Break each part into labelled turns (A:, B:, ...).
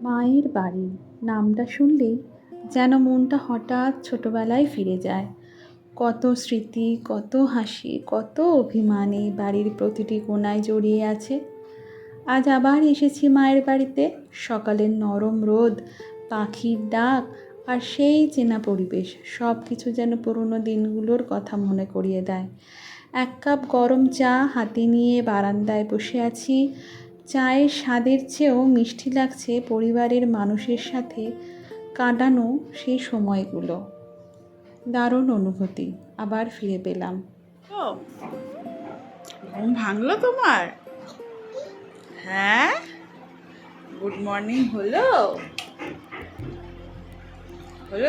A: মায়ের বাড়ি নামটা শুনলেই যেন মনটা হঠাৎ ছোটবেলায় ফিরে যায়। কত স্মৃতি, কত হাসি, কত অভিমান এই বাড়ির প্রতিটি কোণায় জড়িয়ে আছে। আজ আবার এসেছি মায়ের বাড়িতে। সকালের নরম রোদ, পাখির ডাক আর সেই চেনা পরিবেশ সব কিছু যেন পুরনো দিনগুলোর কথা মনে করিয়ে দেয়। এক কাপ গরম চা হাতে নিয়ে বারান্দায় বসে আছি। চায়ের স্বাদের চেয়েও মিষ্টি লাগছে পরিবারের মানুষের সাথে কাটানো সেই সময়গুলো। দারুণ অনুভূতি আবার ফিরে পেলাম।
B: ঘুম ভাঙলো তোমার? হ্যাঁ, গুড মর্নিং হলো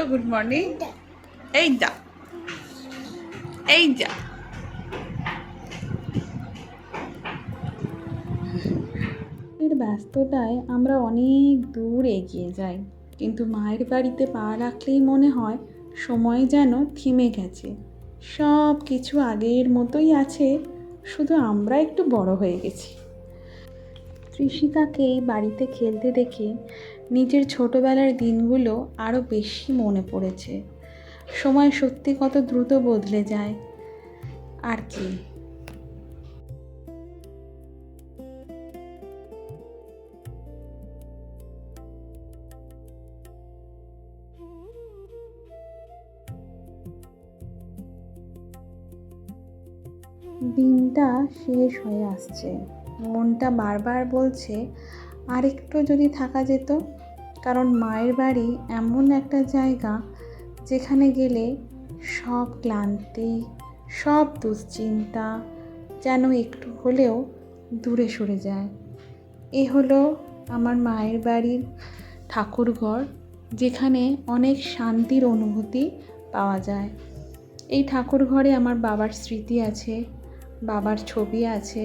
B: গুড মর্নিং। এই যা
A: এর ব্যস্ততায় আমরা অনেক দূর এগিয়ে যাই, কিন্তু মায়ের বাড়িতে পা রাখলেই মনে হয় সময় যেন থেমে গেছে। সব কিছু আগের মতোই আছে, শুধু আমরা একটু বড় হয়ে গেছি। ত্রিশিকাকে এই বাড়িতে খেলতে দেখে নিজের ছোটবেলার দিনগুলো আরও বেশি মনে পড়েছে। সময় সত্যি কত দ্রুত বদলে যায় আর কি। দিনটা শেষ হয়ে আসছে, মনটা বারবার বলছে আর একটু যদি থাকা যেত। কারণ মায়ের বাড়ি এমন একটা জায়গা যেখানে গেলে সব ক্লান্তি, সব দুশ্চিন্তা যেন একটু হলেও দূরে সরে যায়। এ হলো আমার মায়ের বাড়ির ঠাকুরঘর, যেখানে অনেক শান্তির অনুভূতি পাওয়া যায়। এই ঠাকুরঘরে আমার বাবার স্মৃতি আছে, বাবার ছবি আছে,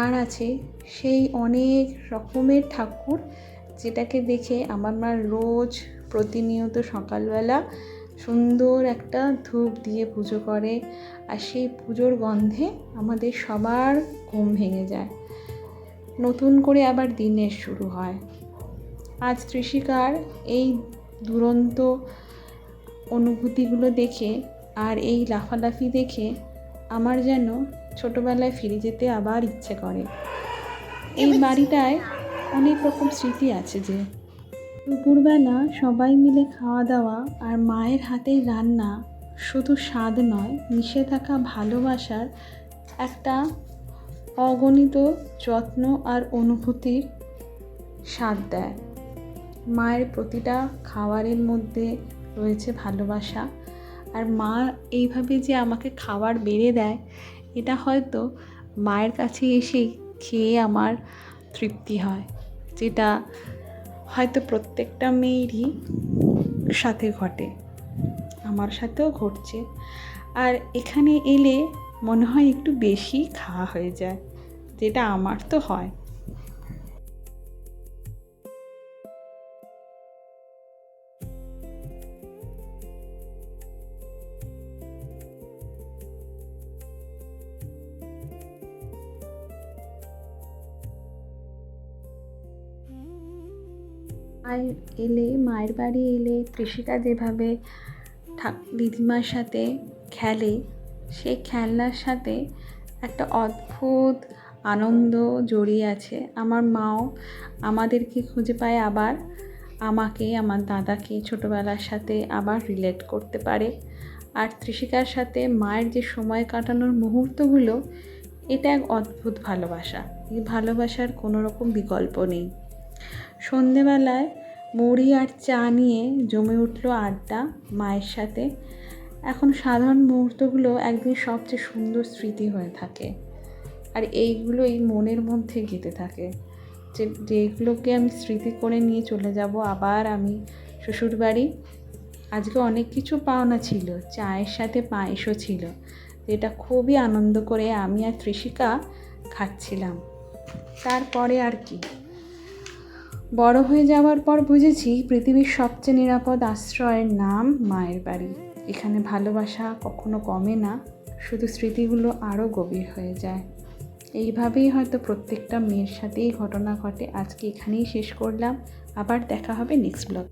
A: আর আছে সেই অনেক রকমের ঠাকুর যেটাকে দেখে আমার মা রোজ প্রতিনিয়ত সকালবেলা সুন্দর একটা ধূপ দিয়ে পুজো করে। আর সেই পুজোর গন্ধে আমাদের সবার ঘুম ভেঙে যায়, নতুন করে আবার দিনের শুরু হয়। আজ ত্রিশিকার এই দুরন্ত অনুভূতিগুলো দেখে আর এই লাফালাফি দেখে আমার যেন ছোটবেলায় ফিরে যেতে আবার ইচ্ছে করে। এই বাড়িটায় অনেক রকম স্মৃতি আছে যে দুপুরবেলা সবাই মিলে খাওয়া দাওয়া আর মায়ের হাতের রান্না শুধু স্বাদ নয়, মিশে থাকা ভালোবাসার একটা অগণিত যত্ন আর অনুভূতির স্বাদ দেয়। মায়ের প্রতিটা খাবারের মধ্যে রয়েছে ভালোবাসা। আর মা এইভাবে যে আমাকে খাবার বেড়ে দেয়, এটা হয়তো মায়ের কাছে এসে খেয়ে আমার তৃপ্তি হয়, যেটা হয়তো প্রত্যেকটা মেয়েরই সাথে ঘটে, আমার সাথেও ঘটছে। আর এখানে এলে মনে হয় একটু বেশি খাওয়া হয়ে যায়, যেটা আমার তো হয়। মায়ের বাড়ি এলে ত্রিশিকা যেভাবে দিদিমার সাথে খেলে, সেই খেলনার সাথে একটা অদ্ভুত আনন্দ জড়িয়ে আছে। আমার মাও আমাদেরকে খুঁজে পায়, আবার আমাকে, আমার দাদাকে ছোটোবেলার সাথে আবার রিলেট করতে পারে। আর ত্রিশিকার সাথে মায়ের যে সময় কাটানোর মুহূর্তগুলো, এটা এক অদ্ভুত ভালোবাসা। এই ভালোবাসার কোনো রকম বিকল্প নেই। সন্ধেবেলায় মুড়ি আর চা নিয়ে জমে উঠলো আড্ডা মায়ের সাথে। এখন সাধারণ মুহূর্তগুলো একদিন সবচেয়ে সুন্দর স্মৃতি হয়ে থাকে। আর এইগুলোই মনের মধ্যে গেঁথে থাকে, যেগুলোকে আমি স্মৃতি করে নিয়ে চলে যাব আবার আমি শ্বশুরবাড়ি। আজকে অনেক কিছু পাওনা ছিল, চায়ের সাথে পায়েসও ছিল, যেটা খুবই আনন্দ করে আমি আর ত্রিশিকা খাচ্ছিলাম। তারপরে আর কি, বড় হয়ে যাওয়ার পর বুঝেছি পৃথিবীর সবচেয়ে নিরাপদ আশ্রয়ের নাম মায়ের বাড়ি। এখানে ভালোবাসা কখনো কমে না, শুধু স্মৃতিগুলো আরও গভীর হয়ে যায়। এইভাবেই হয়তো প্রত্যেকটা মেয়ের সাথেই ঘটনা ঘটে। আজকে এখানেই শেষ করলাম, আবার দেখা হবে নেক্সট ব্লগ।